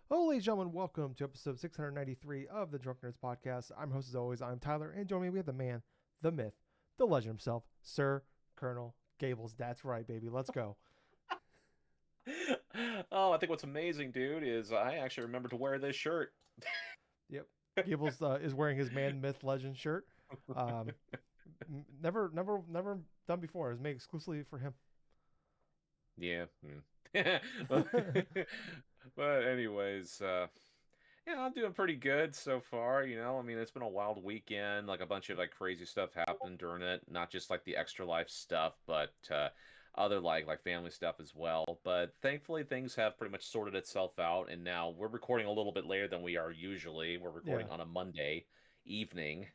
Hello, ladies and gentlemen, welcome to episode 693 of the Drunk Nerds podcast. I'm host as always, I'm Tyler, and joining me we have the man, the myth, the legend himself, Sir Colonel Gables. That's right, baby. Let's go. Oh, I think what's amazing, dude, is I actually remember to wear this shirt. Yep. Gables is wearing his man, myth, legend shirt. Um, never done before. It was made exclusively for him. Yeah. But but anyways, yeah, I'm doing pretty good so far, I mean, it's been a wild weekend, like a bunch of like crazy stuff happened during it, not just like the extra life stuff, but other like family stuff as well. But thankfully things have pretty much sorted itself out, and now we're recording a little bit later than we are usually. We're Yeah. recording on a Monday evening.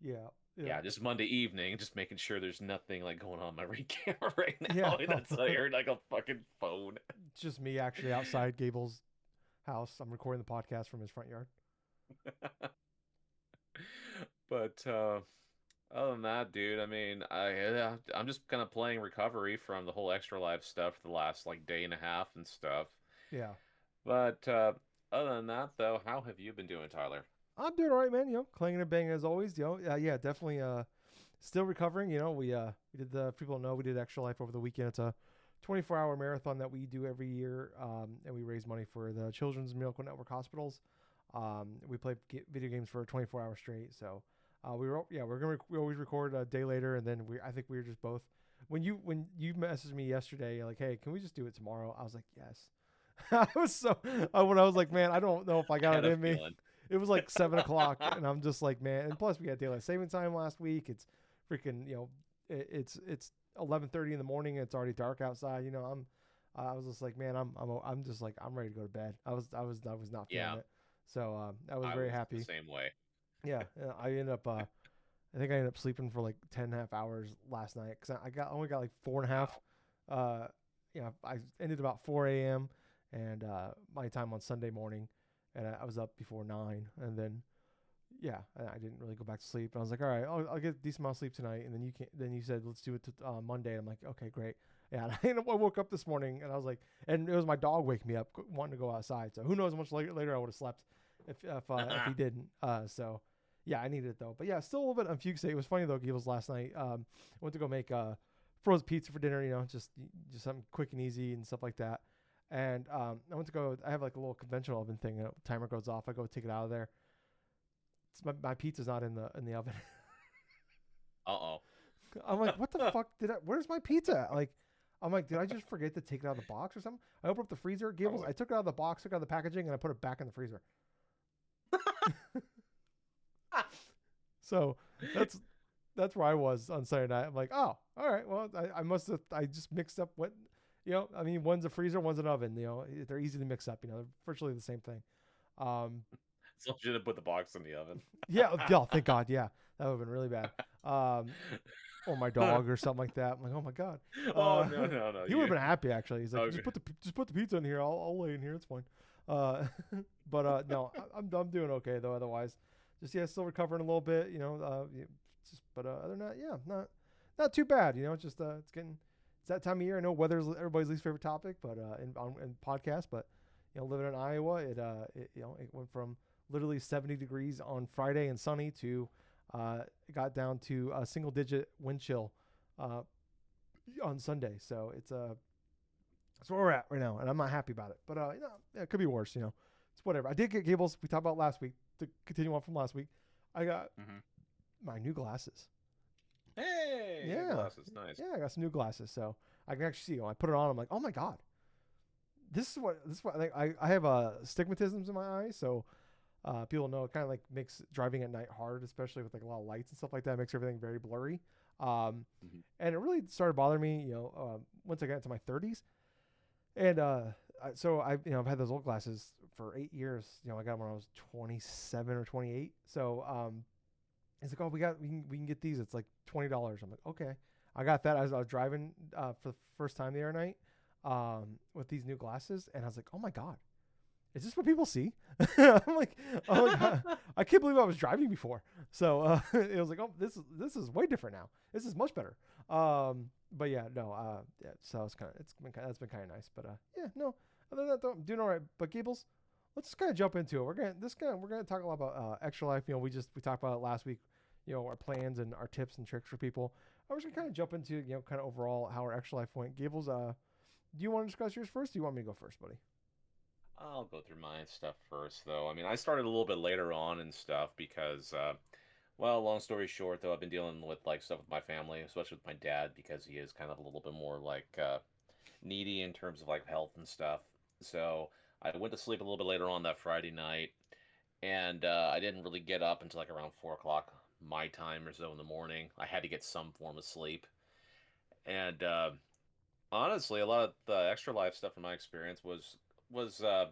Yeah. Yeah. Yeah, just Monday evening, just making sure there's nothing like going on my ring camera right Yeah. now. And that's I heard like a fucking phone. It's just me actually outside Gables' house. I'm recording the podcast from his front yard. But other than that, dude, I mean, I'm just kind of playing recovery from the whole extra life stuff for the last like day and a half and stuff. Yeah. But other than that, though, how have you been doing, Tyler? I'm doing all right, man. Clanging and banging as always. Yeah, definitely. Still recovering. We did the people know we did Extra Life over the weekend. It's a 24-hour marathon that we do every year, and we raise money for the Children's Miracle Network hospitals. We play video games for 24 hours straight. So we always record a day later, and then I think we were just both when you messaged me yesterday like, hey, can we just do it tomorrow? I was like, yes. I was so when I was like, man, I don't know if I I got had it a in me. feeling. It was like 7 o'clock, and I'm just like, man. And plus, we had daylight saving time last week. It's freaking, it's 11:30 in the morning. And it's already dark outside. I was just like, man, I'm just like, I'm ready to go to bed. I was not feeling Yeah, it. So I was I very was the happy. same way. Yeah, I ended up. I think I ended up sleeping for like 10 and a half hours last night because only got like four and a half. Wow. Uh, I ended about 4 a.m. and my time on Sunday morning, and I was up before 9, and then yeah, I didn't really go back to sleep. And I was like, all right, I'll get a decent amount of sleep tonight. And then you said let's do it Monday. And I'm like, okay, great. Yeah, and I woke up this morning and I was like, and it was my dog waking me up wanting to go outside. So who knows how much later I would have slept if he didn't. So yeah, I needed it though. But yeah, still a little bit on fugue state. It was funny though, Gables last night. I went to go make frozen pizza for dinner. Just something quick and easy and stuff like that. And I went to go. I have like a little conventional oven thing. Timer goes off. I go take it out of there. My pizza's not in the oven. Uh-oh. I'm like, what the fuck where's my pizza? Like, I'm like, did I just forget to take it out of the box or something? I opened up the freezer, Gables. Probably. I took it out of the box, took out the packaging, and I put it back in the freezer. So that's where I was on Saturday night. I'm like, oh, all right. Well, I just mixed up I mean, one's a freezer, one's an oven. They're easy to mix up. They're virtually the same thing. Um, So should have put the box in the oven. yeah, oh, thank God. Yeah, that would have been really bad. Um, or my dog or something like that. I'm like, oh my God. Oh, no, no, no. He would have been happy actually. He's like, Okay. just put the pizza in here. I'll lay in here. It's fine. Uh, but no, I'm doing okay though. Otherwise, just yeah, still recovering a little bit. But other than that, yeah, not too bad. It's that time of year. I know weather's everybody's least favorite topic, but in podcast, but living in Iowa, it went from literally 70 degrees on Friday and sunny to it got down to a single digit wind chill uh, on Sunday. So that's where we're at right now, and I'm not happy about it. But yeah, it could be worse. It's whatever. I did get Gables. We talked about last week to continue on from last week. I got Hmm. my new glasses. Hey, new Yeah, glasses, nice. yeah, I got some new glasses, so I can actually see. When I put it on, I'm like, oh my God, this is what I have stigmatisms in my eyes, so people know it kind of like makes driving at night hard, especially with like a lot of lights and stuff like that. It makes everything very blurry. Um, Hmm. and it really started bothering me, once I got into my 30s. And so I've had those old glasses for 8 years. I got them when I was 27 or 28. So he's like, oh, we can get these. It's like $20. I'm like, okay. I got that. I was driving for the first time the other night with these new glasses, and I was like, oh my God, is this what people see? I'm like, I can't believe I was driving before. So it was like, oh, this is way different now. This is much better. But yeah, no, yeah. So that's been kind of nice. But yeah, no. Other than that, though, I'm doing all right. But Gables, let's just kind of jump into it. We're gonna talk a lot about extra life. You know, we talked about it last week. You know, our plans and our tips and tricks for people. I was gonna kind of jump into kind of overall how our extra life went. Gables, do you want to discuss yours first? Or do you want me to go first, buddy? I'll go through my stuff first, though. I mean, I started a little bit later on and stuff because, well, long story short, though, I've been dealing with like stuff with my family, especially with my dad, because he is kind of a little bit more like needy in terms of like health and stuff. So I went to sleep a little bit later on that Friday night, and I didn't really get up until like around 4 o'clock my time or so in the morning. I had to get some form of sleep, and honestly, a lot of the extra life stuff in my experience was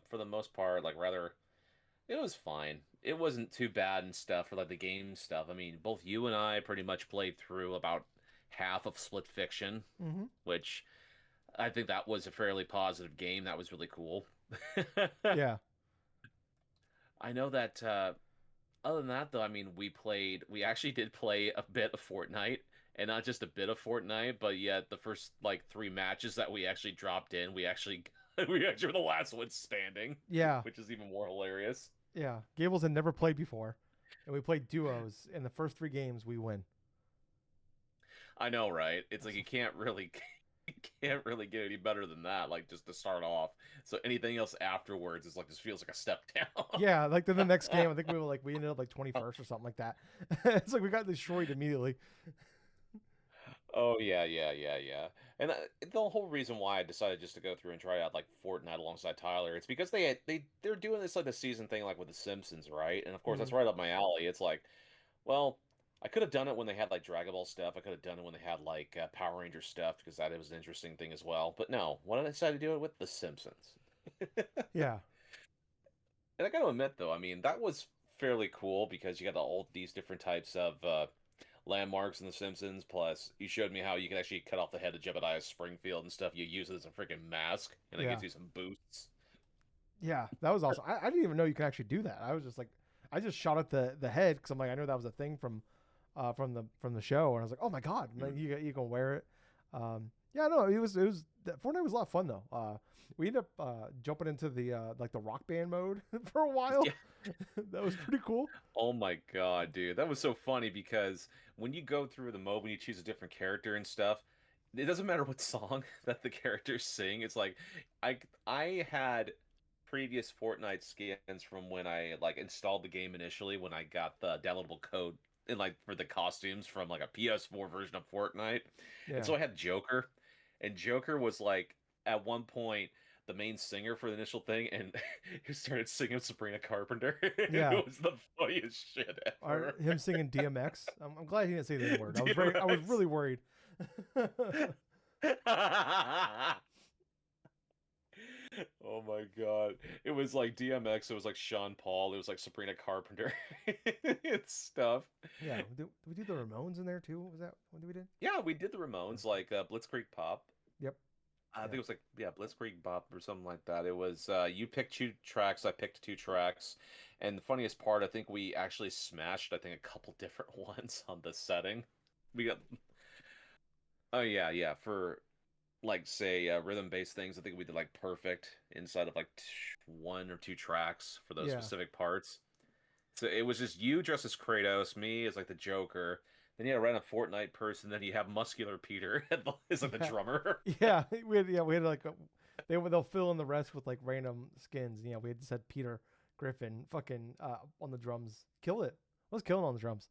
for the most part like rather it was fine. It wasn't too bad and stuff for like the game stuff. I mean, both you and I pretty much played through about half of Split Fiction, Mm-hmm. which I think that was a fairly positive game. That was really cool. Yeah. I know that other than that though, I mean, we actually did play a bit of Fortnite. And not just a bit of Fortnite, but yet the first like 3 matches that we actually dropped in, we actually we actually were the last ones standing, Yeah. which is even more hilarious. Yeah. Gables had never played before, and we played duos. In the first 3 games, we win. I know, right? It's like you can't really you can't really get any better than that, like just to start off. So anything else afterwards is like just feels like a step down. Yeah, like then the next game, I think we ended up like 21st or something like that. It's like we got destroyed immediately. Oh yeah, yeah, yeah, yeah. And the whole reason why I decided just to go through and try out like Fortnite alongside Tyler, it's because they're doing this like the season thing like with the Simpsons, right? And of course Mm, that's right up my alley. It's like, well, I could have done it when they had like Dragon Ball stuff. I could have done it when they had like Power Ranger stuff because that was an interesting thing as well. But no, why did I decide to do it with the Simpsons? yeah, And I gotta admit though, I mean that was fairly cool because you got all these different types of landmarks in The Simpsons. Plus, you showed me how you can actually cut off the head of Jebediah Springfield and stuff. You use it as a freaking mask, and it yeah, gives you some boosts. yeah. That was awesome. I didn't even know you could actually do that. I was just like, I just shot at the head because I'm like, I knew that was a thing from the show, and I was like, oh my god, and then Mhm. you can wear it. Yeah, no, it was Fortnite was a lot of fun though. We ended up jumping into the like the rock band mode for a while. Yeah. That was pretty cool. Oh my god, dude, that was so funny because when you go through the mode, when you choose a different character and stuff, it doesn't matter what song that the characters sing. It's like I I had previous Fortnite skins from when I like installed the game initially when I got the downloadable code and like for the costumes from like a PS4 version of Fortnite. And Yeah, so I had Joker, and Joker was like at one point the main singer for the initial thing, and he started singing Sabrina Carpenter. yeah. It was the funniest shit ever. Him singing DMX. I'm glad he didn't say the N word. I was DMX. really worried. Oh my god. It was like DMX, it was like Sean Paul, it was like Sabrina Carpenter and stuff. Yeah, did we do the Ramones in there too? Was that what did we did? Yeah, we did the Ramones, like Blitzkrieg Pop. Yep. I think Yeah. it was like, yeah, Blitzkrieg Bop or something like that. It was you picked 2 tracks, I picked 2 tracks, and the funniest part, I think we actually smashed, I think, a couple different ones on the setting. We got, oh yeah, yeah, for like say rhythm based things, I think we did like perfect inside of like 1 or 2 tracks for those Yeah. specific parts. So it was just you dressed as Kratos, me as like the Joker. Then you had a random Fortnite person. Then you have Muscular Peter as like the Yeah. drummer. Yeah. We had like they'll fill in the rest with like random skins. Yeah, we had just had Peter Griffin fucking on the drums. Kill it. Was killing on the drums.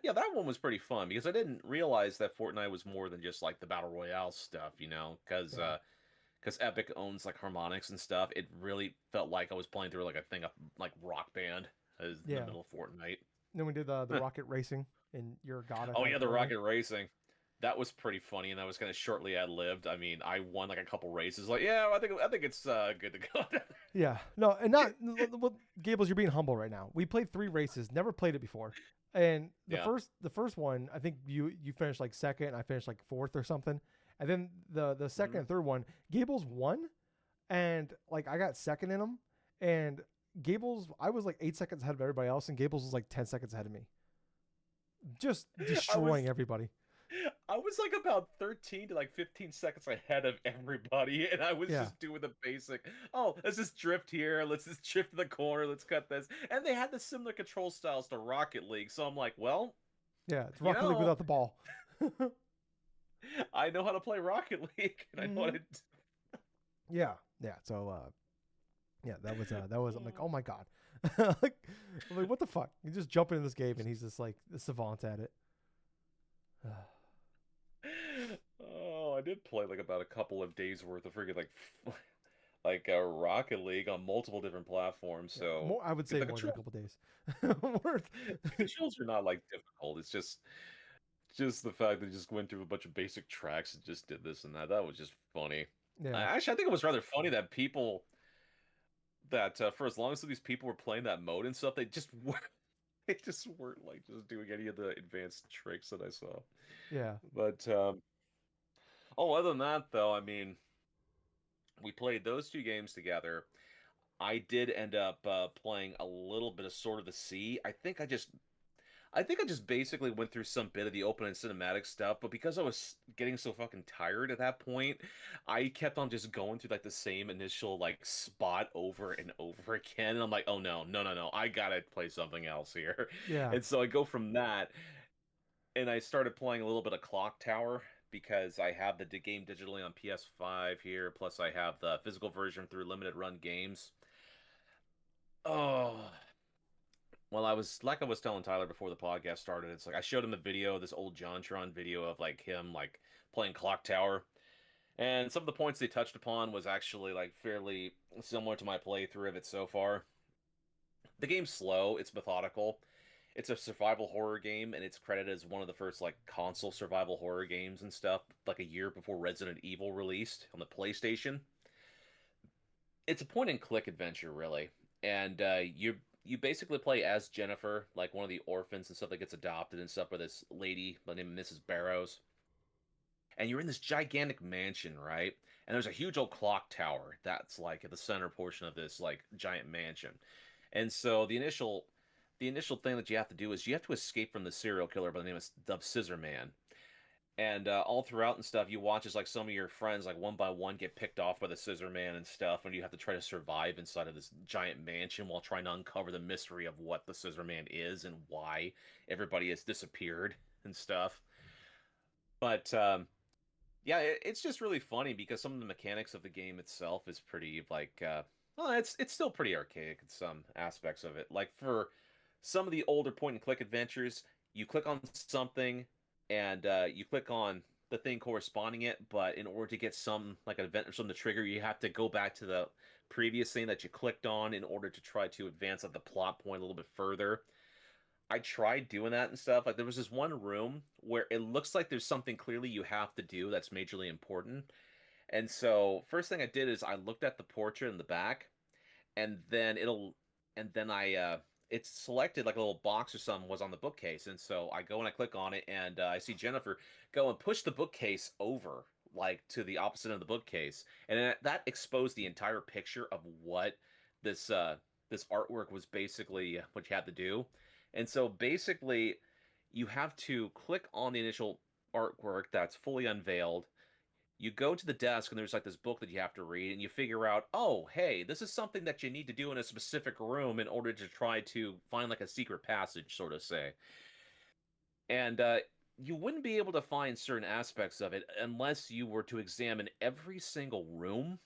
Yeah, that one was pretty fun because I didn't realize that Fortnite was more than just like the battle royale stuff, you know, Yeah. because Epic owns like harmonics and stuff. It really felt like I was playing through like a thing of like Rock Band as in the Yeah. middle of Fortnite. Then we did the rocket racing and you're a god at Oh yeah, the apparently. rocket racing. That was pretty funny, and that was kind of shortly ad-libbed. I mean, I won like a couple races. Like, yeah, I think it's good to go. Yeah. No, and not well, Gables, you're being humble right now. We played 3 races, never played it before. And the Yeah. first one, I think you finished like second, I finished like fourth or something. And then the second Mhm. and third one, Gables won and like I got second in them and Gables I was like 8 seconds ahead of everybody else and Gables was like 10 seconds ahead of me. Just I destroying was everybody. I was like about 13 to like 15 seconds ahead of everybody, and I was Yeah, just doing the basic, oh, let's just drift here, let's just drift to the corner, let's cut this. And they had the similar control styles to Rocket League, so I'm like, well, yeah. It's you Rocket League know, without the ball. I know how to play Rocket League, and I know how Hmm. to. Yeah, yeah. So yeah, that was. I'm like, oh Oh, my god. like, I'm like, what the fuck? You just jump into this game and he's just like a savant at it. oh, I did play like about a couple of days worth of freaking like Rocket League on multiple different platforms. Yeah, So more. I would say the more than a control couple days. Worth. the controls are not like difficult. It's just the fact that it just went through a bunch of basic tracks and just did this and that. That was just funny. Yeah, Actually, I think it was rather funny that people that for as long as these people were playing that mode and stuff, they just were they just weren't like just doing any of the advanced tricks that I saw. yeah. But oh, other than that though, I mean, we played those two games together. I did end up playing a little bit of Sword of the Sea. I think I just basically went through some bit of the open and cinematic stuff, but because I was getting so fucking tired at that point, I kept on just going through like the same initial like spot over and over again. And I'm like, oh no, no, no, no, I gotta play something else here. Yeah. And so I go from that, and I started playing a little bit of Clock Tower because I have the game digitally on PS5 here, plus I have the physical version through Limited Run Games. Oh, well, I was telling Tyler before the podcast started, it's like I showed him a video, this old JonTron video of like him like playing Clock Tower. And some of the points they touched upon was actually like fairly similar to my playthrough of it so far. The game's slow, it's methodical. It's a survival horror game, and it's credited as one of the first like console survival horror games and stuff, like a year before Resident Evil released on the PlayStation. It's a point and click adventure, really, and you basically play as Jennifer, like one of the orphans and stuff that gets adopted and stuff by this lady by the name of Mrs. Barrows. And you're in this gigantic mansion, right? And there's a huge old clock tower that's like at the center portion of this like giant mansion. And so the initial thing that you have to do is you have to escape from the serial killer by the name of Scissor Man. And all throughout and stuff, you watch as like some of your friends, like one by one, get picked off by the Scissor Man and stuff, and you have to try to survive inside of this giant mansion while trying to uncover the mystery of what the Scissor Man is and why everybody has disappeared and stuff. But yeah, it's just really funny because some of the mechanics of the game itself is pretty like well, it's still pretty archaic in some aspects of it. Like for some of the older point and click adventures, you click on something and you click on the thing corresponding it, but in order to get some like an event or something to trigger, you have to go back to the previous thing that you clicked on in order to try to advance at the plot point a little bit further. I tried doing that and stuff. Like there was this one room where it looks like there's something clearly you have to do that's majorly important. And so first thing I did is I looked at the portrait in the back, and then I it's selected like a little box or something was on the bookcase, and so I go and I click on it, and I see Jennifer go and push the bookcase over like to the opposite end of the bookcase, and that exposed the entire picture of what this this artwork was basically what you had to do. And so basically you have to click on the initial artwork that's fully unveiled. You go to the desk and there's like this book that you have to read, and you figure out, oh, hey, this is something that you need to do in a specific room in order to try to find like a secret passage, sort of say. And you wouldn't be able to find certain aspects of it unless you were to examine every single room,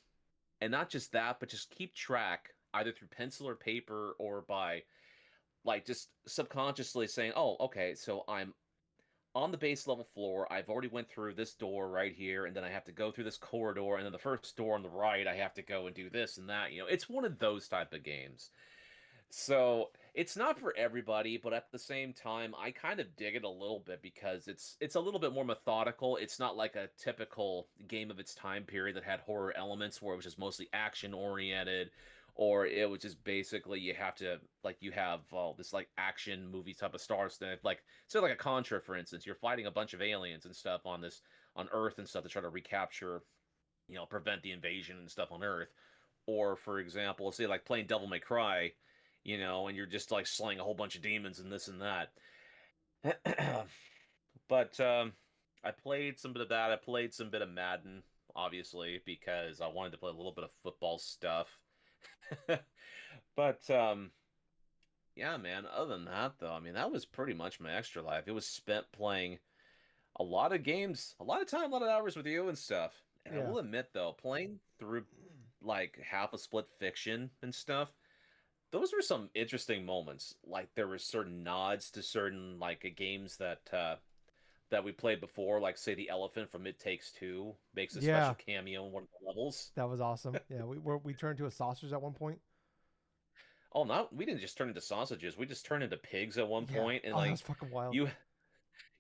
and not just that, but just keep track either through pencil or paper or by like just subconsciously saying, oh, okay, so I'm on the base level floor. I've already went through this door right here, and then I have to go through this corridor, and then the first door on the right, I have to go and do this and that. It's one of those type of games. So it's not for everybody, but at the same time, I kind of dig it a little bit because it's a little bit more methodical. It's not like a typical game of its time period that had horror elements where it was just mostly action oriented, or it was just basically you have to like you have this like action movie type of star stuff. Like say like a Contra, for instance, you're fighting a bunch of aliens and stuff on Earth and stuff to try to recapture, prevent the invasion and stuff on Earth. Or for example, say like playing Devil May Cry, and you're just like slaying a whole bunch of demons and this and that. But I played some bit of that. I played some bit of Madden, obviously, because I wanted to play a little bit of football stuff. But yeah, man, other than that though, I mean, that was pretty much my extra life. It was spent playing a lot of games, a lot of time, a lot of hours with you and stuff. And I Yeah. will admit though, playing through like half a split fiction and stuff, those were some interesting moments. Like there were certain nods to certain like games that we played before, like say the elephant from It Takes Two makes a special Yeah. cameo in one of the levels. That was awesome. Yeah, we turned to a sausage at one point. Oh, no, we didn't just turn into sausages. We just turned into pigs at one Yeah. point, and Oh, that was like fucking wild. you,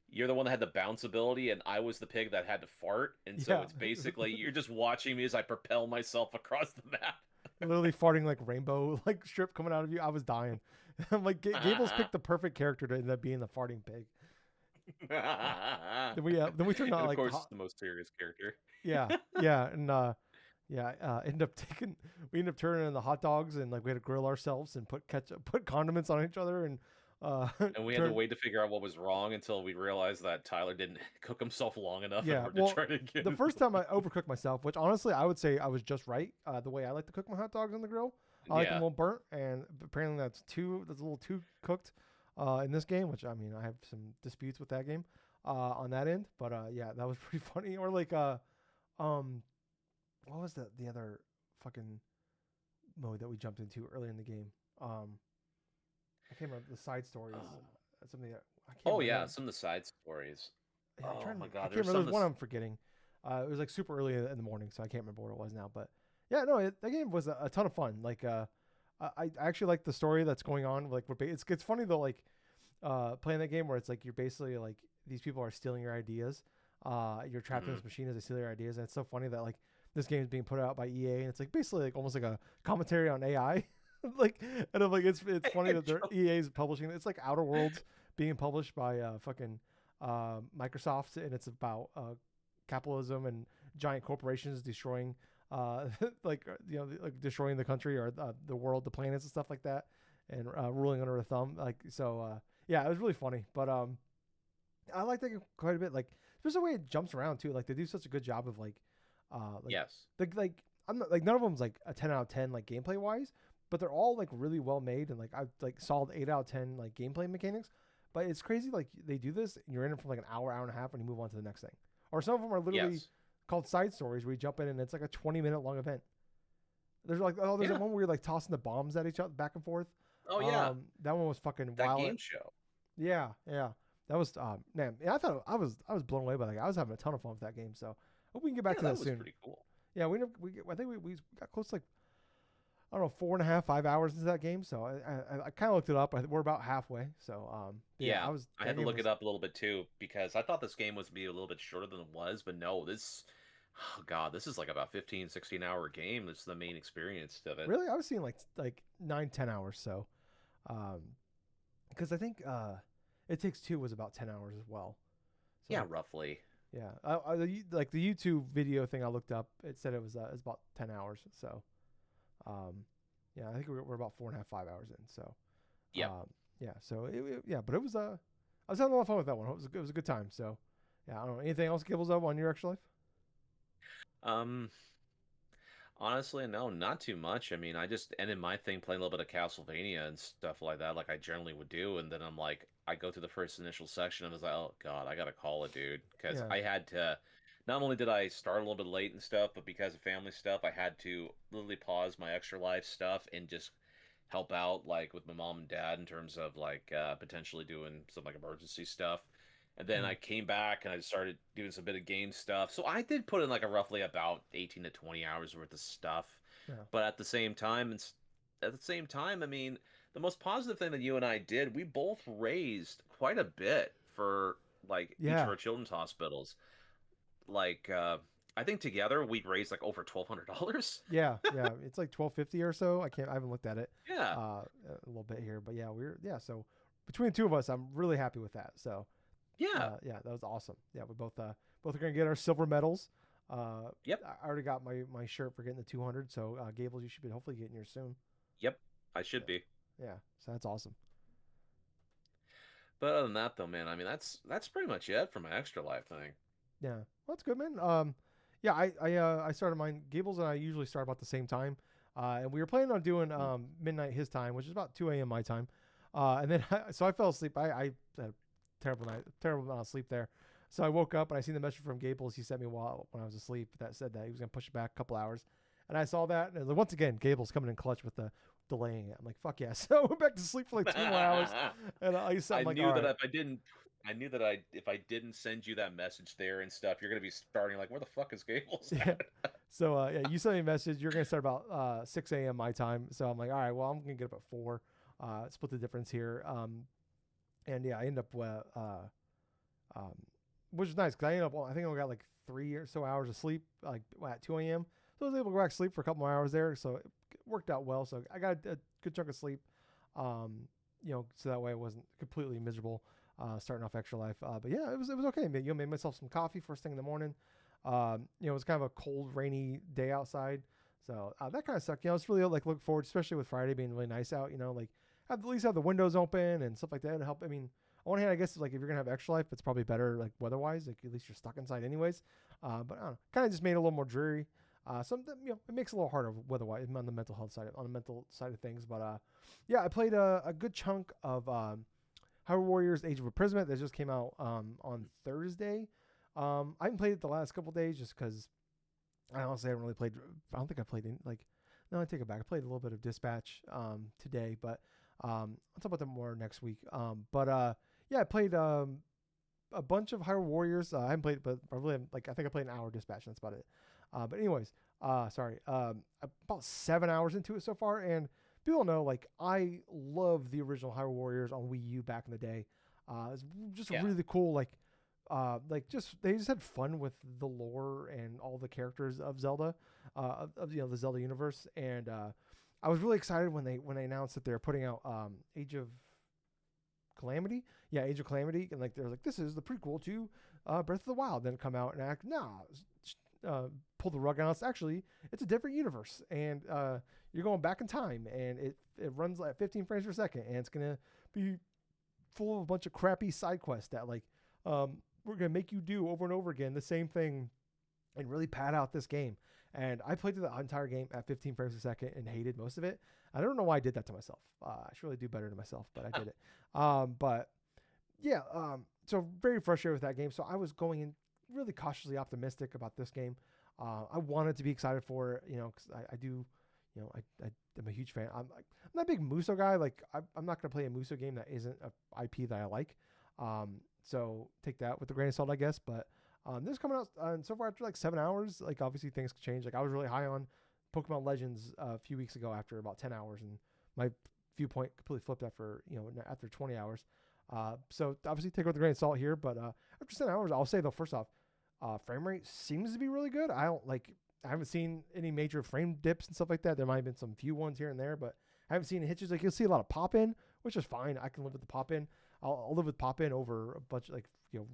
you're the one that had the bounce ability, and I was the pig that had to fart. And so Yeah. it's basically you're just watching me as I propel myself across the map. Literally farting like rainbow like strip coming out of you. I was dying. I'm like Gables picked the perfect character to end up being the farting pig. Then we turned And out of like course, the most serious character. yeah, yeah, and yeah, ended up taking we ended up turning in the hot dogs and like we had to grill ourselves and put ketchup, put condiments on each other and uh And we had to turn wait to figure out what was wrong until we realized that Tyler didn't cook himself long enough in yeah. order to Well, try to the get. first time I overcooked myself, which honestly I would say I was just right. The way I like to cook my hot dogs on the grill, I like them a Yeah. little burnt, and apparently that's a little too cooked in this game. Which I mean I have some disputes with that game on that end, but yeah, that was pretty funny. Or like um what was the other fucking mode that we jumped into early in the game? Um, I can't remember the side stories. Something that I can't Oh remember. yeah, some of the side stories. Yeah, Oh my I god, can't there's remember. some There's one this. I'm forgetting. It was like super early in the morning, so I can't remember what it was now. But yeah, no, that game was a ton of fun. Like, I actually like the story that's going on. Like, it's funny though. Like, playing that game where it's like you're basically like these people are stealing your ideas. You're trapped in Mhm. this machine as they steal your ideas, and it's so funny that like this game is being put out by EA, and it's like basically like almost like a commentary on AI. Like, and I'm like, it's funny that they're EA is publishing. It's like Outer Worlds being published by fucking Microsoft, and it's about capitalism and giant corporations destroying, like destroying the country or the world, the planets and stuff like that, and ruling under a thumb. Like so, yeah, it was really funny. But I like that game quite a bit. Like especially the way it jumps around too. Like they do such a good job of like Yes. like I'm not like none of them's like a 10 out of 10 like gameplay wise, but they're all like really well made and like I like solid 8 out of 10 like gameplay mechanics. But it's crazy like they do this and you're in it for like an hour, hour and a half, and you move on to the next thing. Or some of them are literally Yes. called side stories where you jump in and it's like a 20-minute long event. There's like there's Yeah. one where you're like tossing the bombs at each other back and forth. Oh yeah. That one was fucking That wild. game show. Yeah, yeah. That was man. Yeah, I thought I was blown away by that. I was having a ton of fun with that game. So hope we can get back Yeah, to that that was soon. pretty cool. Yeah, we I think we got close to like I don't know 4.5 5 hours into that game. So I kind of looked it up. We're about halfway. So yeah, I Yeah, was I that had to game look it was up a little bit too because I thought this game was be a little bit shorter than it was, but no, this oh god, this is like about 15, 16 hour game. This is the main experience of it. really I was seeing like 9 10 hours. So um because I think It Takes Two was about 10 hours as well. Yeah, So roughly. yeah, like the YouTube video thing I looked up, it said it's about 10 hours. So um yeah, I think we're about 4.5 5 hours in. So Yep. yeah, so yeah, but it was I was having a lot of fun with that one. It was a good time. So yeah, I don't know anything else Gibbles up on your extra life. Um Honestly, no, not too much. I mean, I just ended my thing playing a little bit of Castlevania and stuff like that, like I generally would do. And then I'm like, I go through the first initial section and I was like, oh God, I gotta call it, dude. Because Yeah. I had to, not only did I start a little bit late and stuff, but because of family stuff, I had to literally pause my extra life stuff and just help out like with my mom and dad in terms of like potentially doing some like emergency stuff. And then Mm, I came back and I started doing some bit of game stuff. So I did put in like a roughly about 18 to 20 hours worth of stuff. yeah. But at the same time, I mean, the most positive thing that you and I did, we both raised quite a bit for like each of Yeah. our children's hospitals. Like I think together we raised like over $1,200. Yeah. Yeah. It's like 12.50 or so. I haven't looked at it Yeah. a little bit here, but yeah, yeah. So between the two of us, I'm really happy with that. So Yeah. yeah, that was awesome. Yeah, we both are gonna get our silver medals. Yep. I already got my shirt for getting the 200. So Gables, you should be hopefully getting yours soon. Yep. I should Yeah. be. Yeah. So that's awesome. But other than that though, man, I mean that's pretty much it for my extra life thing. Yeah, well, that's good, man. Yeah, I started mine. Gables and I usually start about the same time, and we were planning on doing Mm. midnight his time, which is about 2 a.m. my time. And then so I fell asleep. I had a terrible night, terrible amount of sleep there. So I woke up and I seen the message from Gables he sent me while when I was asleep that said that he was gonna push it back a couple hours, and I saw that and once again Gables coming in clutch with the delaying it. I'm like, fuck yes. So I went back to sleep for like 2 more hours, and I'm I like, knew all that right. I knew that if I didn't send you that message there and stuff, you're gonna be starting like, where the fuck is Gables Yeah. at? So yeah, you sent me a message. You're gonna start about 6 a.m. my time. So I'm like, all right, well, I'm gonna get up at 4. Split the difference here. And yeah, I end up um, which is nice because I ended up. Well, I think I only got like 3 or so hours of sleep, like at 2 a.m. So I was able to go back to sleep for a couple more hours there. So it worked out well. So I got a good chunk of sleep. So that way I wasn't completely miserable starting off Extra Life. But yeah, it was okay. Made myself some coffee first thing in the morning. It was kind of a cold, rainy day outside, so that kind of sucked. It's really like look forward, especially with Friday being really nice out. Like at least have the windows open and stuff like that to help. I mean, on one hand, I guess like if you're gonna have Extra Life, it's probably better like weather-wise. Like at least you're stuck inside anyways. But I don't know, kind of just made it a little more dreary. Something it makes it a little harder weather-wise on the mental health side, on the mental side of things. But yeah, I played a good chunk of Hyrule Warriors: Age of Imprisonment that just came out on Thursday. I haven't played it the last couple days just because I honestly haven't really played. I don't think I played in like. No, I take it back. I played a little bit of Dispatch today, but I'll talk about that more next week. But yeah, I played a bunch of Hyrule Warriors. I haven't played, but I really haven't, like I think I played an hour of Dispatch. And that's about it. But anyways, sorry. About 7 hours into it so far, and people know like I love the original Hyrule Warriors on Wii U back in the day. It's just Yeah, really cool. Like just they just had fun with the lore and all the characters of Zelda, of the Zelda universe, and I was really excited when they announced that they're putting out Age of Calamity, yeah, Age of Calamity, and like they're like this is the prequel to Breath of the Wild. Then come out and act pull the rug out. It's a different universe, and you're going back in time, and it runs like 15 frames per second, and it's gonna be full of a bunch of crappy side quests that like we're gonna make you do over and over again the same thing and really pad out this game. And I played through the entire game at 15 frames a second and hated most of it. I don't know why I did that to myself. I should really do better to myself, but I did it. But yeah, so very frustrated with that game. So I was going in really cautiously optimistic about this game. I wanted to be excited for it, because I do, I'm a huge fan. I'm not a big Muso guy. Like I'm not gonna play a Muso game that isn't a IP that I like. So take that with a grain of salt, I guess. But this is coming out, and so far after like 7 hours, like obviously things could change. Like I was really high on Pokemon Legends a few weeks ago after about 10 hours, and my viewpoint completely flipped after 20 hours. So obviously take it with a grain of salt here, but after 10 hours, I'll say though, first off, frame rate seems to be really good. I haven't seen any major frame dips and stuff like that. There might have been some few ones here and there, but I haven't seen hitches. Like you'll see a lot of pop in, which is fine. I can live with the pop in. I'll live with pop in over a bunch of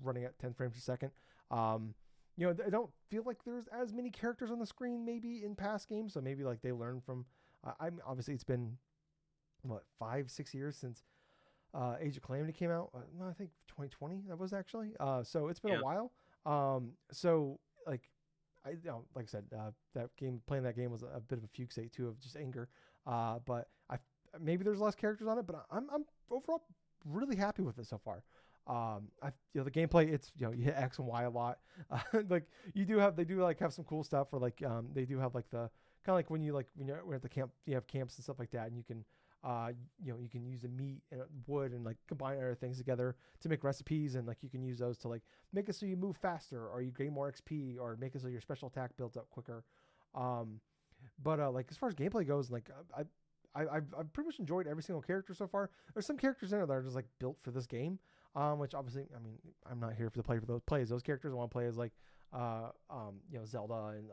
running at 10 frames per second. I don't feel like there's as many characters on the screen maybe in past games, so maybe like they learn from. I'm obviously it's been what 5-6 years since Age of Calamity came out. No, I think 2020 that was actually. So it's been a yeah, while. So like like I said, playing that game was a bit of a fugue state too of just anger. But maybe there's less characters on it, but I'm overall really happy with it so far. The gameplay, it's you hit X and Y a lot. Like they do like have some cool stuff where like they do have like the kind of like when you're at the camp, you have camps and stuff like that, and you can you can use the meat and wood and like combine other things together to make recipes, and like you can use those to like make it so you move faster or you gain more XP or make it so your special attack builds up quicker. Um, but like as far as gameplay goes, like I've pretty much enjoyed every single character so far. There's some characters in it that are just like built for this game, which obviously I mean I'm not here for the play as those characters. I want to play as like Zelda and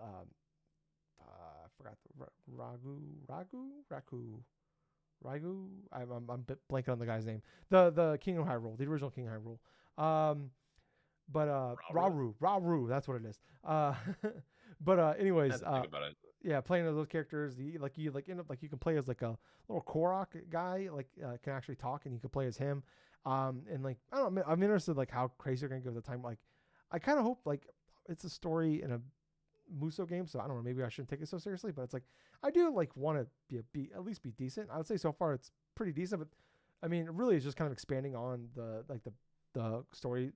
I forgot Ragu. I'm blanking on the guy's name. The King of Hyrule, the original King of Hyrule. But Raru. Raru, that's what it is. But I anyways, had to think about it. yeah, playing as those characters, you end up like you can play as like a little Korok guy, like can actually talk, and you can play as him. And like I don't know, I'm interested like how crazy they're gonna go with the time. Like I kind of hope like it's a story in a Muso game, so I don't know, maybe I shouldn't take it so seriously, but it's like I do like want to be at least be decent. I would say so far it's pretty decent, but I mean, it really is just kind of expanding on the story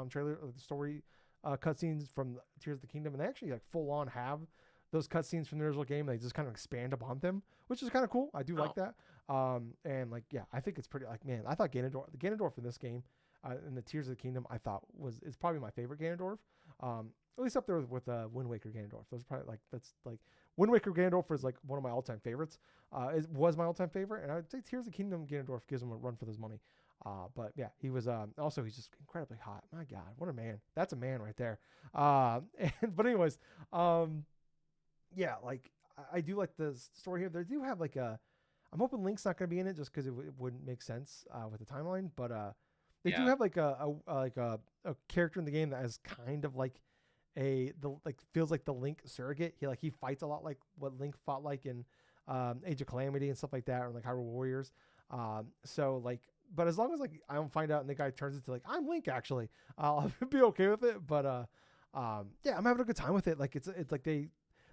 trailer, or the story cutscenes from Tears of the Kingdom, and they actually like full on have those cutscenes from the original game. They just kind of expand upon them, which is kind of cool. I do like Oh, that. And like yeah, I think it's pretty like man, I thought Ganondorf in this game, in the Tears of the Kingdom, I thought is probably my favorite Ganondorf. At least up there with Wind Waker Ganondorf. Those are probably like that's like Wind Waker Ganondorf is like one of my all time favorites. It was my all time favorite, and I would say Tears of the Kingdom Ganondorf gives him a run for his money. But yeah, he was also he's just incredibly hot. My God, what a man! That's a man right there. But anyways, yeah, like I do like the story here. They do have like a. I'm hoping Link's not going to be in it just because it wouldn't make sense with the timeline. But they do yeah. have like a character in the game that is kind of like feels like the Link surrogate. He fights a lot like what Link fought like in Age of Calamity and stuff like that, or like Hyrule Warriors. So like, but as long as like I don't find out and the guy turns into like I'm Link actually, I'll be okay with it. But yeah, I'm having a good time with it. Like it's like they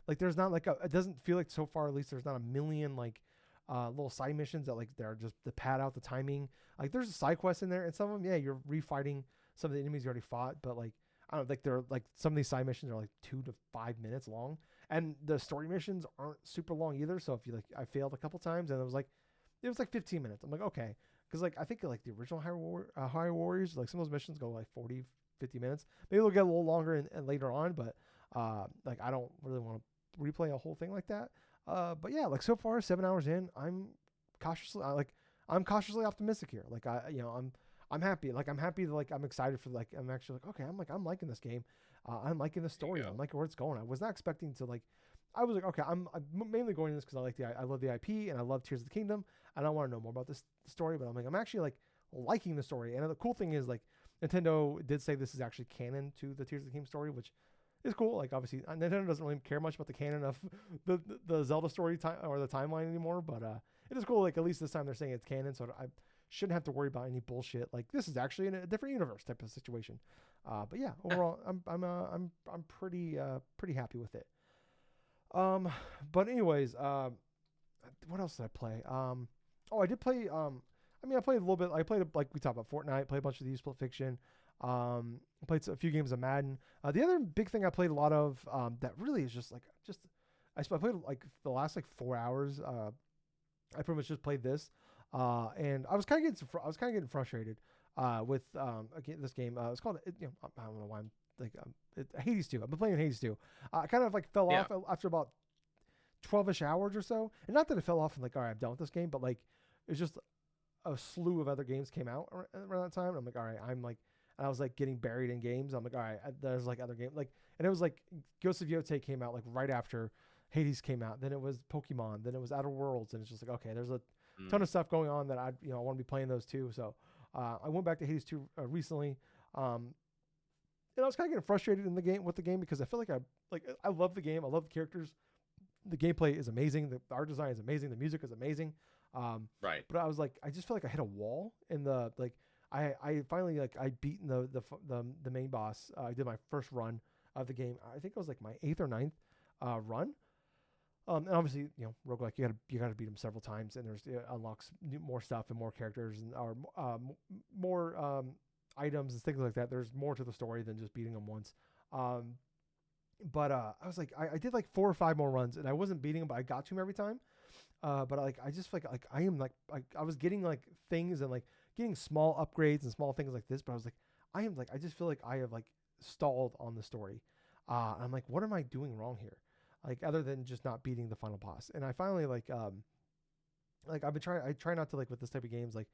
like there's not like it doesn't feel like so far at least there's not a million like little side missions that like they're just to pad out the timing. Like there's a side quest in there, and some of them, yeah, you're refighting some of the enemies you already fought, but like I don't think they're like some of these side missions are like 2 to 5 minutes long, and the story missions aren't super long either. So if you like, I failed a couple times, and it was like 15 minutes. I'm like okay, because like I think like the original Hyrule Warriors, like some of those missions go like 40, 50 minutes. Maybe they'll get a little longer and later on, but like I don't really want to replay a whole thing like that. But yeah, like so far 7 hours in, I'm cautiously optimistic here. Like I'm happy. Like I'm happy. Like I'm excited for like I'm actually like okay. I'm liking this game. I'm liking the There you story. go. I'm liking where it's going. I was not expecting to like. I was like okay. I'm mainly going to this because I love the IP and I love Tears of the Kingdom and I want to know more about this story. But I'm actually like liking the story. And the cool thing is like Nintendo did say this is actually canon to the Tears of the Kingdom story, which is cool. Like obviously Nintendo doesn't really care much about the canon of the Zelda story time or the timeline anymore, but it is cool. Like at least this time they're saying it's canon, so I shouldn't have to worry about any bullshit. Like this is actually in a different universe type of situation. But yeah, overall I'm pretty happy with it. Um, but anyways, what else did I play? Oh, I did play. I mean, I played a little bit. I played like we talked about Fortnite. Played a bunch of the Split Fiction. Played a few games of Madden. The other big thing I played a lot of that really is just I played like the last like 4 hours. I pretty much just played this, and I was kind of getting frustrated with again, this game. It's called I don't know why I'm like Hades 2. I've been playing Hades 2. I kind of like fell Yeah. off after about 12ish hours or so, and not that it fell off and like all right I'm done with this game, but like it's just a slew of other games came out around that time. And I'm like, all right, and I was like getting buried in games. I'm like, all right, there's like other games, like, and it was like Ghost of Yotei came out like right after Hades came out. Then it was Pokemon. Then it was Outer Worlds, and it's just like, okay, there's a ton Mm. of stuff going on that I want to be playing those too. So I went back to Hades 2 recently. And I was kind of getting frustrated in the game with the game because I feel like I love the game. I love the characters. The gameplay is amazing. The art design is amazing. The music is amazing. Right. But I was like, I just feel like I hit a wall in the like. I finally like I beaten the main boss. I did my first run of the game. I think it was like my eighth or ninth run. And obviously, roguelike, you gotta beat them several times, and it unlocks more stuff and more characters and or more items and things like that. There's more to the story than just beating them once. Um, but I was like, I did like 4 or 5 more runs, and I wasn't beating them, but I got to them every time. But like I just like I am like I was getting like things and like getting small upgrades and small things like this, but I was like I just feel like I have like stalled on the story. I'm like, what am I doing wrong here? Like other than just not beating the final boss. And I finally like I've been trying. I try not to like with this type of games like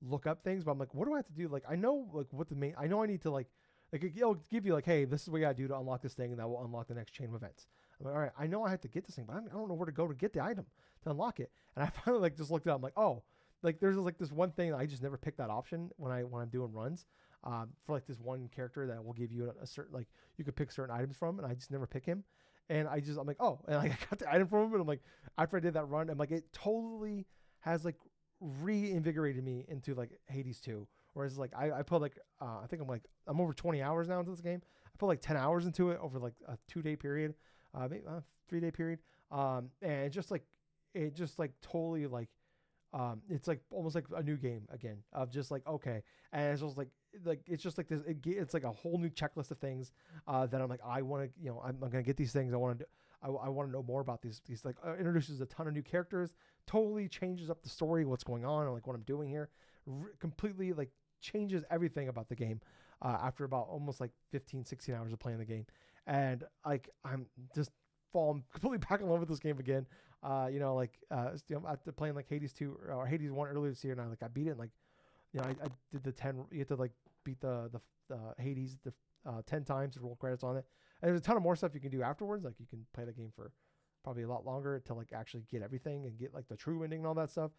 look up things, but I'm like, what do I have to do? Like I know like what the main. I know I need to like it'll give you like, hey, this is what you gotta do to unlock this thing, and that will unlock the next chain of events. I'm like, all right, I know I have to get this thing, but I don't know where to go to get the item to unlock it. And I finally like just looked it up. I'm like, oh, like there's like this one thing I just never pick that option when I'm doing runs. For like this one character that will give you a certain like you could pick certain items from, and I just never pick him. And I'm like, oh, and I got the item from him, and I'm like, after I did that run, I'm like, it totally has like reinvigorated me into like Hades 2. Whereas like I put like I think I'm over 20 hours now into this game. I put like 10 hours into it over like a 2 day period, maybe a 3 day period. And it just like totally like it's like almost like a new game again of just like okay, and it's just like it's just like this. It's like a whole new checklist of things that I'm like I want to I'm gonna get these things. I want to know more about these like introduces a ton of new characters, totally changes up the story, what's going on, and like what I'm doing here, completely like changes everything about the game after about almost like 15 16 hours of playing the game, and like I'm just falling completely back in love with this game again. After playing like Hades 2 or Hades 1 earlier this year, and I beat it. And, like, I did the 10. You have to like beat the Hades 10 times to roll credits on it. And there's a ton of more stuff you can do afterwards. Like you can play the game for probably a lot longer to like actually get everything and get like the true ending and all that stuff.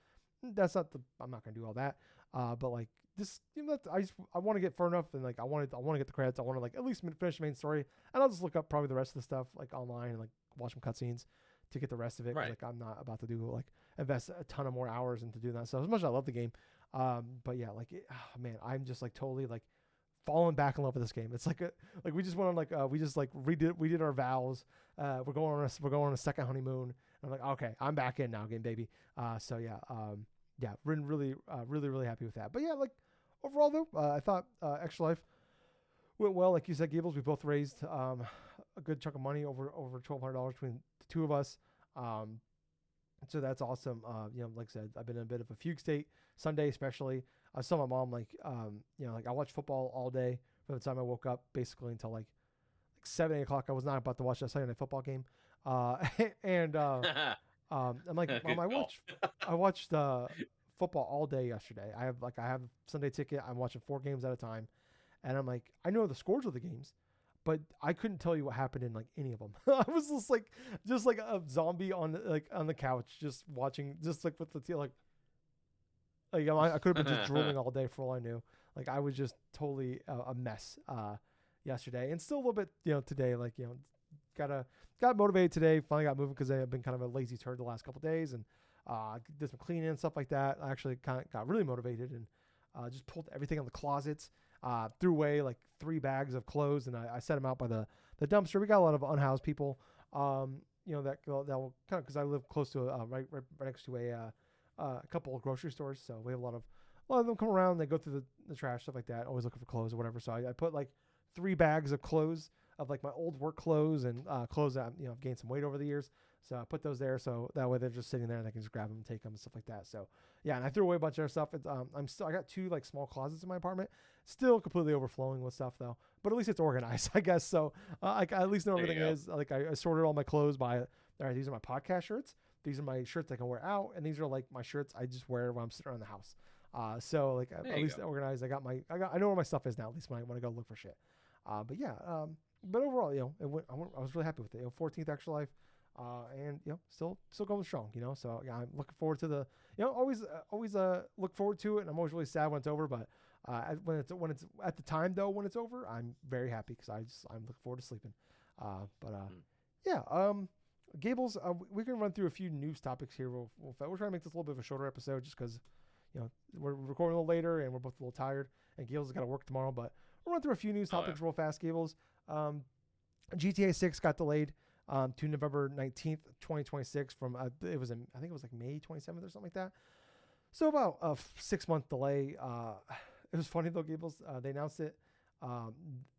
That's not the. I'm not gonna do all that. But like this, I want to get far enough and like I want to get the credits. I want to like at least finish the main story, and I'll just look up probably the rest of the stuff like online and like watch some cutscenes to get the rest of it. 'Cause, Right. like I'm not about to do like invest a ton of more hours into doing that stuff. As much as I love the game, but yeah, like man, I'm just like totally like falling back in love with this game. It's like like we just went on like we just like we did our vows. We're going on a second honeymoon. I'm like okay, I'm back in now again, baby. So yeah, yeah, really happy with that. But yeah, like overall though, I thought Extra Life went well. Like you said, Gables, we both raised a good chunk of money over $1,200 between the two of us. Um, so that's awesome. Like I said, I've been in a bit of a fugue state Sunday, especially. I was telling my mom like I watched football all day from the time I woke up, basically until like 7 8 o'clock. I was not about to watch that Sunday night football game. And I'm like, Mom, Good call. I watched football all day yesterday. I have Sunday ticket. I'm watching 4 games at a time, and I'm like, I know the scores of the games, but I couldn't tell you what happened in like any of them. I was just like a zombie on the couch, just watching, just like with the I could have been just drooling all day for all I knew. Like I was just totally a mess yesterday, and still a little bit today. Like got motivated today. Finally got moving because I've been kind of a lazy turd the last couple of days, and did some cleaning and stuff like that. I actually kind of got really motivated and just pulled everything out of the closets. Threw away like 3 bags of clothes, and I set them out by the dumpster. We got a lot of unhoused people, that will kind of because I live close to right next to a couple of grocery stores, so we have a lot of them come around. They go through the trash, stuff like that, always looking for clothes or whatever. So I put like 3 bags of clothes of like my old work clothes and clothes that I've gained some weight over the years. So I put those there, so that way they're just sitting there and I can just grab them and take them and stuff like that. So yeah, and I threw away a bunch of other stuff. I got 2 like small closets in my apartment, still completely overflowing with stuff though. But at least it's organized, I guess. So I at least know There you everything go. is. Like I sorted all my clothes by all right. These are my podcast shirts. These are my shirts I can wear out, and these are like my shirts I just wear when I'm sitting around the house. So like There at you least go. organized. I know where my stuff is now. At least when I go look for shit. But yeah, but overall, I was really happy with it. 14th Extra Life, and still going strong. So yeah, I'm looking forward to the, always look forward to it, and I'm always really sad when it's over. But when it's at the time though when it's over, I'm very happy because I'm looking forward to sleeping. But Mm. yeah, Gables, we're gonna run through a few news topics here. We're trying to make this a little bit of a shorter episode just because we're recording a little later and we're both a little tired, and Gables has got to work tomorrow. But we'll run through a few news Oh yeah. topics real fast. Gables, GTA 6 got delayed to November 19th, 2026 from I think it was like May 27th or something like that. So about a 6 month delay. It was funny though, Gables. They announced it on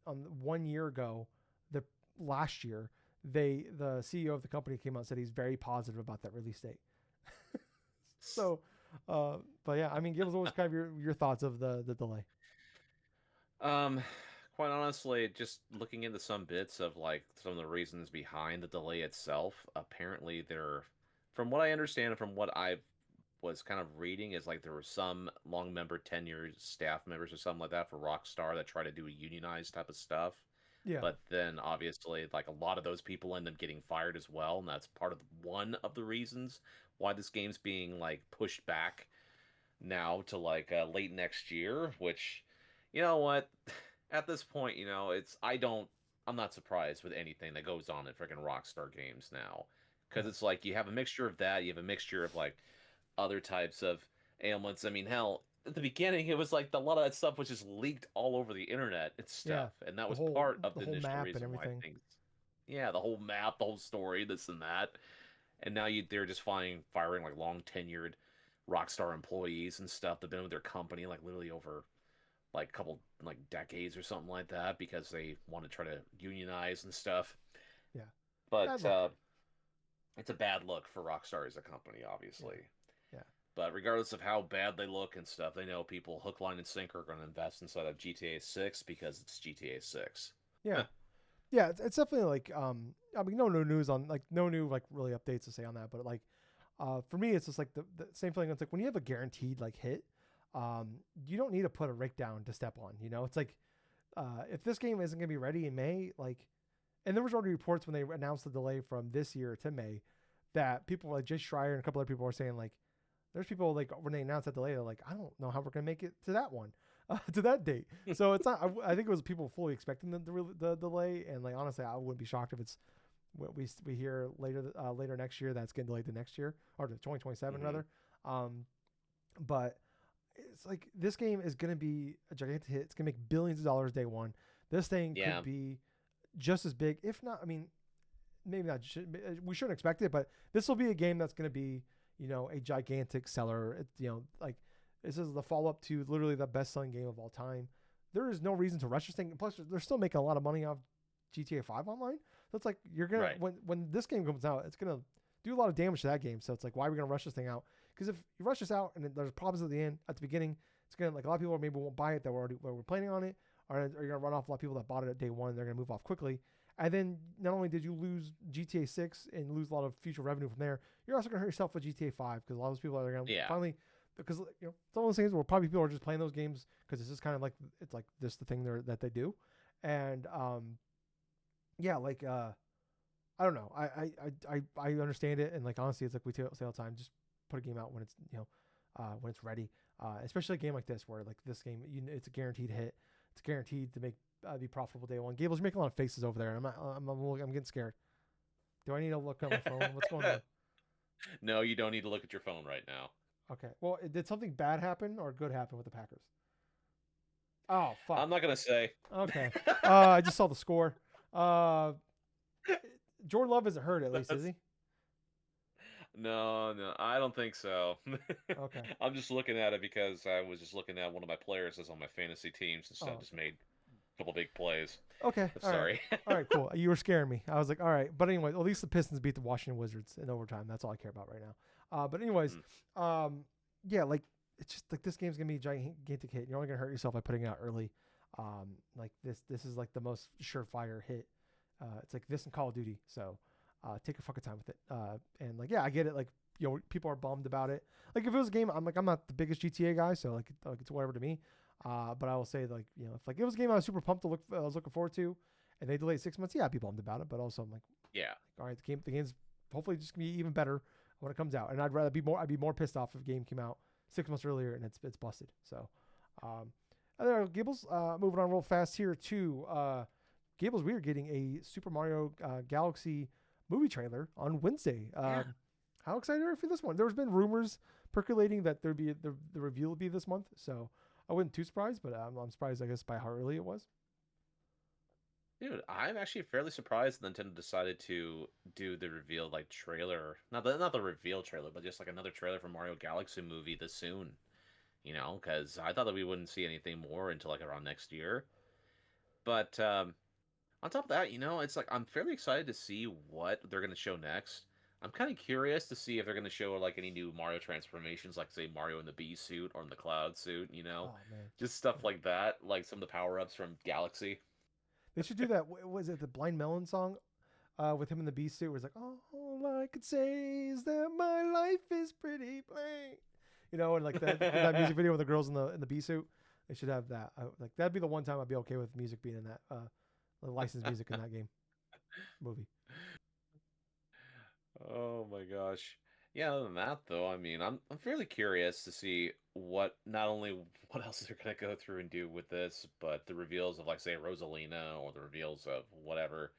1 year ago. The last year, the CEO of the company came out and said he's very positive about that release date. So, but yeah, I mean, give us always kind of your thoughts of the delay. Um, quite honestly, just looking into some bits of like some of the reasons behind the delay itself, apparently from what I understand and from what I was kind of reading, is like there were some long member tenured staff members or something like that for Rockstar that try to do a unionized type of stuff. Yeah, But then obviously, like a lot of those people end up getting fired as well, and that's part of one of the reasons why this game's being like pushed back now to like late next year, which you know what, at this point, I'm not surprised with anything that goes on at freaking Rockstar Games now, because yeah, it's like you have a mixture of that, you have a mixture of like other types of ailments. I mean, hell, at the beginning, it was like a lot of that stuff was just leaked all over the internet and Yeah, stuff, and that the was whole part of the the whole initial map and reason why everything. things. Yeah, the whole map, the whole story, this and that, and now they're just firing like long tenured Rockstar employees and stuff. They've been with their company like literally over like a couple like decades or something like that because they want to try to unionize and stuff. Yeah, bad But look. it's a bad look for Rockstar as a company, Yeah, obviously. yeah, But regardless of how bad they look and stuff, they know people hook, line, and sinker are going to invest inside of GTA 6 because it's GTA 6. yeah. Yeah, it's definitely like I mean no new news on like no new like really updates to say on that, but like for me it's just like the same feeling. It's like when you have a guaranteed like hit, you don't need to put a rake down to step on. You know, it's like if this game isn't gonna be ready in May, like, and there was already reports when they announced the delay from this year to May that people like Jay Schreier and a couple other people were saying like there's people like when they announced that delay, they're like, I don't know how we're gonna make it to that one, to that date. So it's not. I think it was people fully expecting the delay, and like honestly, I wouldn't be shocked if it's what we hear later next year that's getting delayed to next year or to 2027 Hmm. rather. Um, but it's like this game is gonna be a gigantic hit. It's gonna make billions of dollars day one. This thing could Yeah, be just as big, if not. I mean, maybe not. We shouldn't expect it, but this will be a game that's going to be, a gigantic seller. Like this is the follow up to literally the best selling game of all time. There is no reason to rush this thing. Plus, they're still making a lot of money off GTA 5 online. So it's like you're gonna right. when this game comes out, it's gonna do a lot of damage to that game. So it's like why are we gonna rush this thing out? Because if you rush this out and there's problems at the beginning, it's gonna like a lot of people maybe won't buy it that were planning on it, or you're gonna run off a lot of people that bought it at day one. They're gonna move off quickly. And then not only did you lose GTA 6 and lose a lot of future revenue from there, you're also going to hurt yourself with GTA 5 because a lot of those people are going to Yeah. finally, because some of those things where probably people are just playing those games because it's just kind of like it's like this the thing that they do, and yeah, like I don't know, I understand it, and like honestly, it's like we say all the time, just put a game out when it's when it's ready, especially a game like this where like this game it's a guaranteed hit, it's guaranteed to make be profitable day one. Gables, you're making a lot of faces over there. I'm getting scared. Do I need to look at my phone? What's going on? No, you don't need to look at your phone right now. Okay. Well, did something bad happen or good happen with the Packers? Oh I'm fuck. not going to say. Okay. I just saw the score. Uh, Jordan Love isn't hurt at least, is That's he? No, no, I don't think so. Okay. I'm just looking at it because I was just looking at one of my players that's on my fantasy teams and stuff. Oh, Just okay. made a couple big plays. Okay. But All right. sorry. All right. Cool. You were scaring me. I was like, all right. But anyway, at least the Pistons beat the Washington Wizards in overtime. That's all I care about right now. But anyways, Mm, yeah, like it's just like this game's gonna be a gigantic hit. You're only gonna hurt yourself by putting it out early. Like this is like the most surefire hit. It's like this in Call of Duty. So take your fucking time with it. And like yeah, I get it. Like people are bummed about it. Like if it was a game, I'm not the biggest GTA guy, so like it's whatever to me. But I will say like if like it was a game I was super pumped I was looking forward to, and they delayed 6 months, yeah, I'd be bummed about it. But also I'm like yeah. all right, the game's hopefully just gonna be even better when it comes out. And I'd be more pissed off if a game came out 6 months earlier and it's busted. So, um, and there, Gables. Moving on real fast here too. Gables, we are getting a Super Mario Galaxy movie trailer on Wednesday. Yeah. How excited are you for this one? There's been rumors percolating that there'd be the reveal would be this month, so I wasn't too surprised, but I'm surprised I guess by how early it was. Dude, I'm actually fairly surprised Nintendo decided to do the reveal like trailer. Not the reveal trailer, but just like another trailer for Mario Galaxy movie this soon. Because I thought that we wouldn't see anything more until like around next year. But on top of that, it's like I'm fairly excited to see what they're gonna show next. I'm kind of curious to see if they're gonna show like any new Mario transformations, like say Mario in the bee suit or in the cloud suit. Oh man, Just stuff yeah. like that, like some of the power ups from Galaxy. They should do that. Was it the Blind Melon song? With him in the bee suit, where it's like, "Oh, all I could say is that my life is pretty plain," and like that music video with the girls in the bee suit. They should have that. Like that'd be the one time I'd be okay with music being in that, the licensed music in that game movie. Oh my gosh. Yeah, other than that though, I mean, I'm fairly curious to see what not only what else they're gonna go through and do with this, but the reveals of like say Rosalina or the reveals of whatever.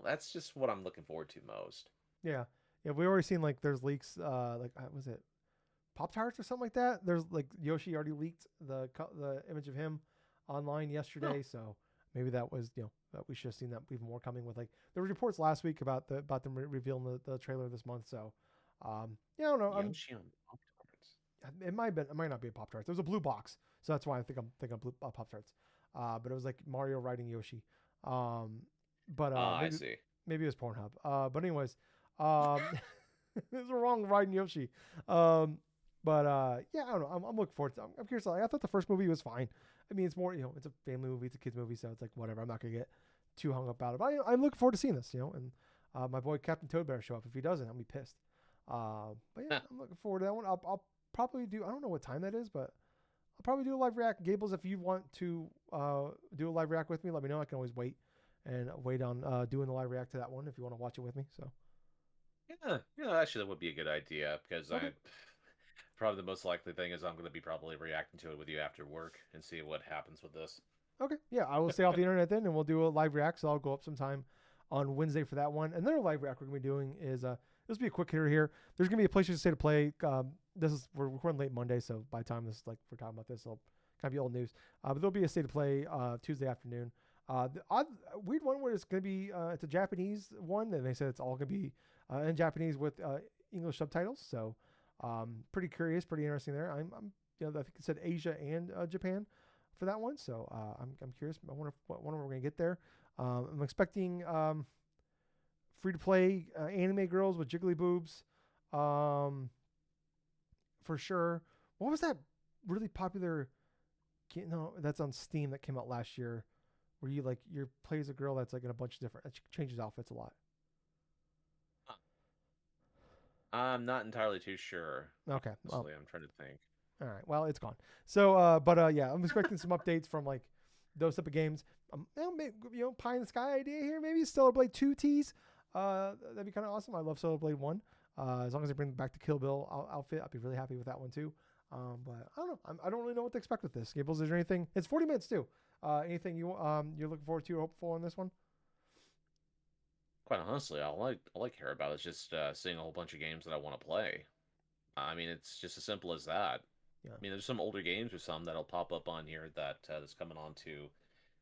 That's just what I'm looking forward to most. Yeah, yeah. We already seen like there's leaks. Like was it Pop-Tarts or something like that. There's like Yoshi already leaked the image of him online Oh, yesterday, so maybe that was that we should have seen that even more coming with like there were reports last week about them revealing the trailer this month. So yeah, I don't know. Yoshi on Pop-Tarts. It might not be a Pop Tarts. There was a blue box, so that's why I think I'm thinking blue Pop Tarts. But it was like Mario riding Yoshi. Um, but Ah, I maybe see. it was Pornhub. But anyways, it was the wrong riding Yoshi. Um, but yeah, I don't know. I'm looking forward to. I'm curious. Like, I thought the first movie was fine. I mean, it's more it's a family movie, it's a kids movie, so it's like whatever. I'm not gonna get too hung up about it. But I'm looking forward to seeing this. And my boy Captain Toad better show up. If he doesn't, I'll be pissed. But yeah, I'm looking forward to that one. I'll probably do. I don't know what time that is, but I'll probably do a live react. Gables, if you want to do a live react with me, let me know. I can always wait on doing the live react to that one if you want to watch it with me. So Yeah, actually, that would be a good idea because okay, I probably the most likely thing is I'm going to be probably reacting to it with you after work and see what happens with this. okay, yeah, I will stay off the internet then, and we'll do a live react. So I'll go up sometime on Wednesday for that one. Another live react we're gonna be doing is this will be a quick hitter here. There's gonna be a PlayStation State of Play. We're recording late Monday, so by the time this like we're talking about this, it'll kind of be old news. But there'll be a State of Play Tuesday afternoon. The odd weird one where it's gonna be it's a Japanese one, and they said it's all gonna be in Japanese with English subtitles. So pretty curious, pretty interesting there. I'm I think it said Asia and Japan for that one. So I'm curious. I wonder what one we're gonna get there. I'm expecting free to play anime girls with jiggly boobs, for sure. What was that really popular? No, that's on Steam that came out last year, where you play as a girl that's like in a bunch of different. It changes outfits a lot. I'm not entirely too sure. Okay, well, Honestly, I'm trying to think. all right. Well, it's gone. So, yeah, I'm expecting some updates from like those type of games. Pie in the sky idea here. Maybe Stellar Blade 2 tease. That'd be kind of awesome. I love Stellar Blade 1. As long as they bring back the Kill Bill outfit, I'll be really happy with that one too. But I don't know. I don't really know what to expect with this. Gables, is there anything? It's 40 minutes too. Anything you're looking forward to or hopeful on this one? Quite honestly, I like hear about it. It's just seeing a whole bunch of games that I want to play. I mean, it's just as simple as that. Yeah. I mean, there's some older games or some that'll pop up on here that's coming on to,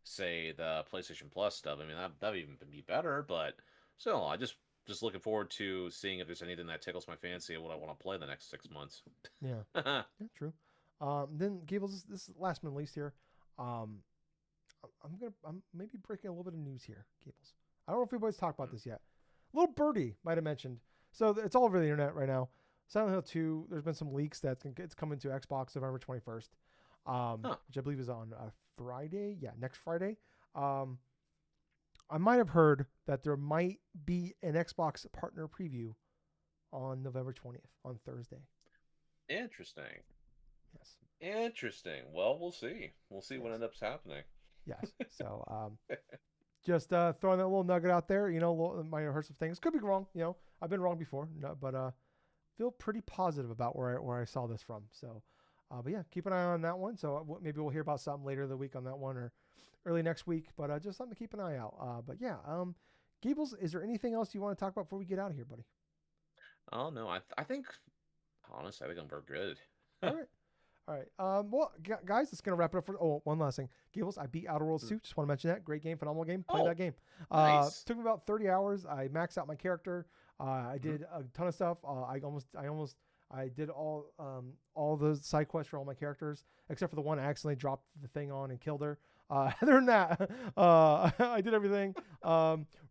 say, the PlayStation Plus stuff. I mean, that'd even be better, but still, just looking forward to seeing if there's anything that tickles my fancy and what I want to play the next 6 months. Yeah. Yeah. True. Then Gables, this is last but not least here. Um, I'm maybe breaking a little bit of news here, Gables. I don't know if anybody's talked about this yet. Little Birdie might have mentioned. So it's all over the internet right now. Silent Hill 2, there's been some leaks that it's coming to Xbox November 21st, Huh. which I believe is on Friday. Yeah, next Friday. I might have heard that there might be an Xbox partner preview on November 20th, on Thursday. Interesting. Yes. Interesting. Well, we'll see. We'll see what Yes. ends up happening. Yes. So just throwing that little nugget out there. Might have heard some things. Could be wrong. I've been wrong before, no, but feel pretty positive about where I saw this from. So, but yeah, keep an eye on that one. So maybe we'll hear about something later the week on that one or early next week. But just something to keep an eye out. But yeah, Gables, is there anything else you want to talk about before we get out of here, buddy? Oh no, I think honestly, I think I'm very good. All right. All right. Well, guys, that's gonna wrap it up for. Oh, one last thing, Gables. I beat Outer Worlds 2. Just want to mention that. Great game, phenomenal game. Play Oh, that game. nice. Took me about 30 hours. I maxed out my character. I Mhm. did a ton of stuff. I did all the side quests for all my characters except for the one I accidentally dropped the thing on and killed her. Other than that, I did everything.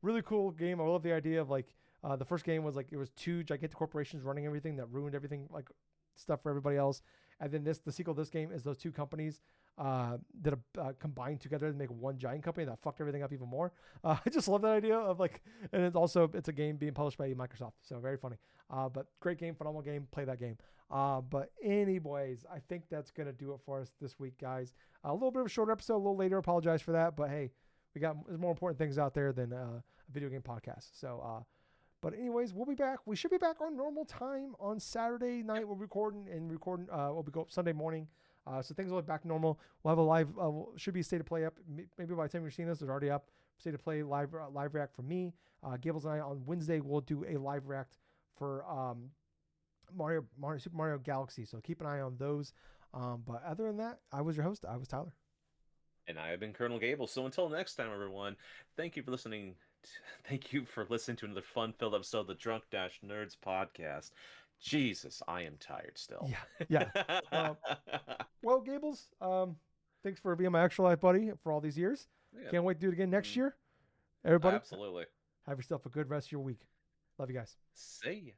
Really cool game. I love the idea of like the first game was like it was two gigantic corporations running everything that ruined everything like stuff for everybody else. And then the sequel to this game is those two companies that combined together to make one giant company that fucked everything up even more. I just love that idea of like, and it's a game being published by Microsoft, so very funny. But great game, phenomenal game. Play that game. But anyways, I think that's gonna do it for us this week, guys. A little bit of a shorter episode, a little later. Apologize for that, but hey, there's more important things out there than a video game podcast. So. But anyways, we'll be back. We should be back on normal time on Saturday night. We're recording. We'll be go up Sunday morning. So things will be back normal. We'll have a live. Should be a State of Play up. Maybe by the time you're seeing this, it's already up. State of Play live react from me. Gables and I on Wednesday will do a live react for Super Mario Galaxy. So keep an eye on those. But other than that, I was your host. I was Tyler. And I have been Colonel Gable. So until next time, everyone, thank you for listening. Thank you for listening to another fun-filled episode of the Drunk Nerds podcast. Jesus, I am tired still. Yeah, yeah. Well, Gables, thanks for being my extra life buddy for all these years. Yeah. Can't wait to do it again next Mm, year. Everybody, absolutely. have yourself a good rest of your week. Love you guys. See ya.